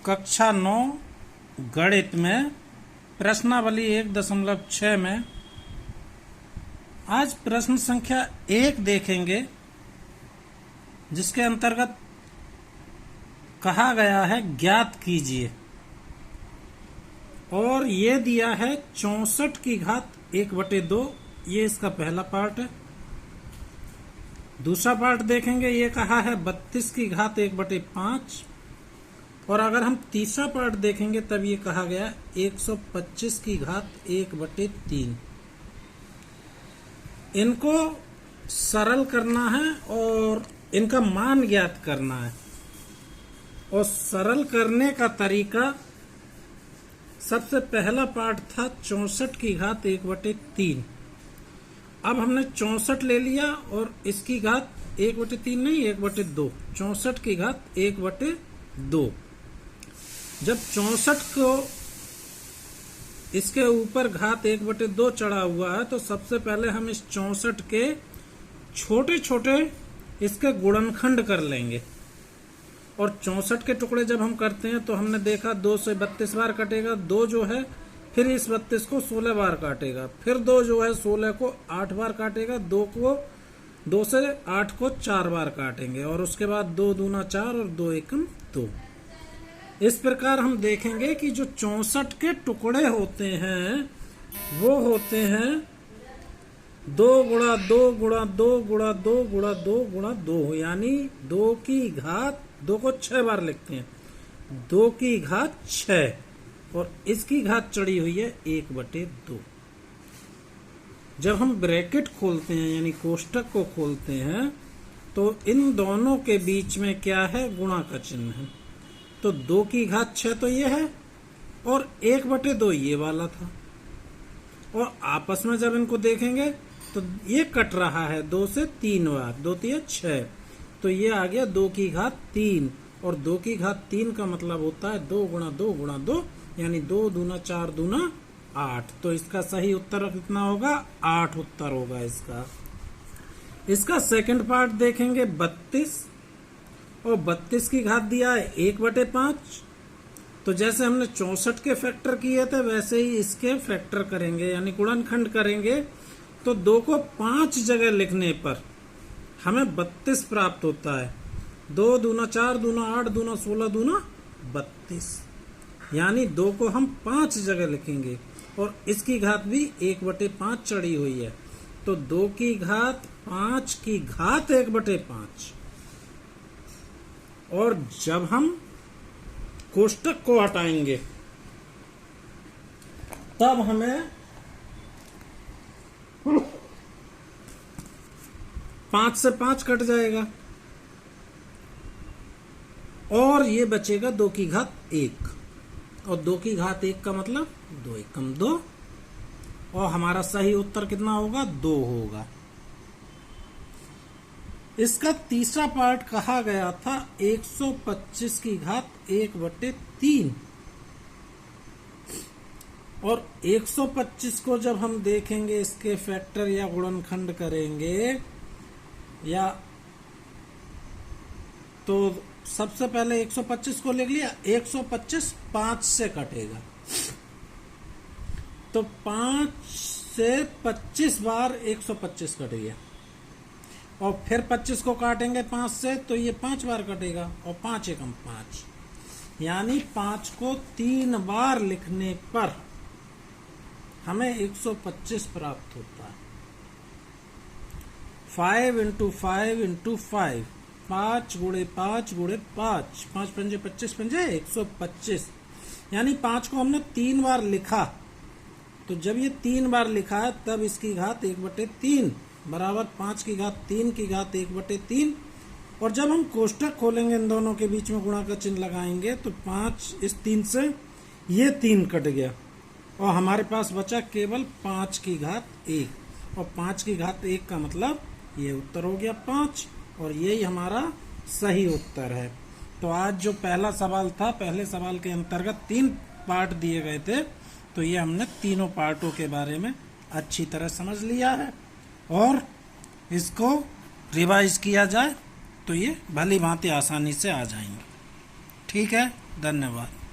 कक्षा 9 गणित में प्रश्नावली 1.6 में आज प्रश्न संख्या 1 देखेंगे, जिसके अंतर्गत कहा गया है ज्ञात कीजिए। और ये दिया है 64 की घात 1/2। ये इसका पहला पार्ट है। दूसरा पार्ट देखेंगे, ये कहा है 32 की घात 1/5। और अगर हम तीसरा पार्ट देखेंगे तब ये कहा गया 125 की घात 1/3। इनको सरल करना है और इनका मान ज्ञात करना है। और सरल करने का तरीका, सबसे पहला पार्ट था 64 की घात 1/3। अब हमने 64 ले लिया और इसकी घात 1/3 नहीं 1/2, 64 की घात 1/2। जब 64 को इसके ऊपर घात 1/2 चढ़ा हुआ है, तो सबसे पहले हम इस 64 के छोटे छोटे इसके गुणनखंड कर लेंगे। और 64 के टुकड़े जब हम करते हैं तो हमने देखा 2 से 32 बार कटेगा, 2 जो है फिर इस 32 को 16 बार काटेगा, फिर 2 जो है 16 को 8 बार काटेगा, 2 से 8 को 4 बार काटेंगे, और उसके बाद 2 दूना 4 और 2 एकम 2। इस प्रकार हम देखेंगे कि जो 64 के टुकड़े होते हैं वो होते हैं 2 गुणा 2 गुणा 2 गुणा 2 गुणा 2 गुणा 2, यानी 2 की घात 2 को 6 बार लिखते हैं, 2 की घात 6, और इसकी घात चढ़ी हुई है 1/2। जब हम ब्रैकेट खोलते हैं यानी कोष्टक को खोलते हैं तो इन दोनों के बीच में क्या है, गुणा का चिन्ह है। तो 2 की घात 6 तो ये है और 1/2 ये वाला था। और आपस में जब इनको देखेंगे तो ये कट रहा है 2 से 3 बार, 2 3 6, तो ये आ गया 2 की घात 3। और 2 की घात 3 का मतलब होता है 2 गुणा 2 गुणा 2, यानी 2 दूना 4 दूना 8। तो इसका सही उत्तर कितना होगा, 8 उत्तर होगा इसका। इसका सेकंड पार्ट देखेंगे 32, और 32 की घात दिया है 1/5। तो जैसे हमने 64 के फैक्टर किए थे वैसे ही इसके फैक्टर करेंगे, यानी गुणनखंड करेंगे। तो 2 को 5 जगह लिखने पर हमें 32 प्राप्त होता है। 2 दूना 4 दूना 8 दूना 16 दूना 32, यानी 2 को हम 5 जगह लिखेंगे। और इसकी घात भी 1/5 चढ़ी हुई है, तो 2 की घात 5 की घात 1/5। और जब हम कोष्टक को हटाएंगे तब हमें 5 से 5 कट जाएगा और ये बचेगा 2 की घात 1। और 2 की घात 1 का मतलब 2 एकम 2, और हमारा सही उत्तर कितना होगा, 2 होगा। इसका तीसरा पार्ट कहा गया था 125 की घात 1/3। और 125 को जब हम देखेंगे इसके फैक्टर या गुणनखंड करेंगे या, तो सबसे पहले 125 को लिख लिया, 125 5 से कटेगा, तो 5 से 25 बार 125 कट गया। और फिर 25 को काटेंगे 5 से तो ये 5 बार कटेगा, और 5 एकम 5, यानी 5 को 3 बार लिखने पर हमें 125 प्राप्त होता है। 5 × 5 × 5, 5 × 5 × 5, 5 पंजे 25 पंजे 125, यानी 5 को हमने 3 बार लिखा। तो जब ये 3 बार लिखा है तब इसकी घात 1/3 बराबर 5 की घात 3 की घात 1/3। और जब हम कोष्टक खोलेंगे इन दोनों के बीच में गुणा का चिन्ह लगाएंगे तो 5 इस 3 से ये 3 कट गया, और हमारे पास बचा केवल 5 की घात 1। और 5 की घात 1 का मतलब ये उत्तर हो गया 5, और यही हमारा सही उत्तर है। तो आज जो पहला सवाल था, पहले सवाल के अंतर्गत 3 पार्ट दिए गए थे, तो ये हमने तीनों पार्टों के बारे में अच्छी तरह समझ लिया है। और इसको रिवाइज किया जाए तो ये भली भांति आसानी से आ जाएंगे। ठीक है। धन्यवाद।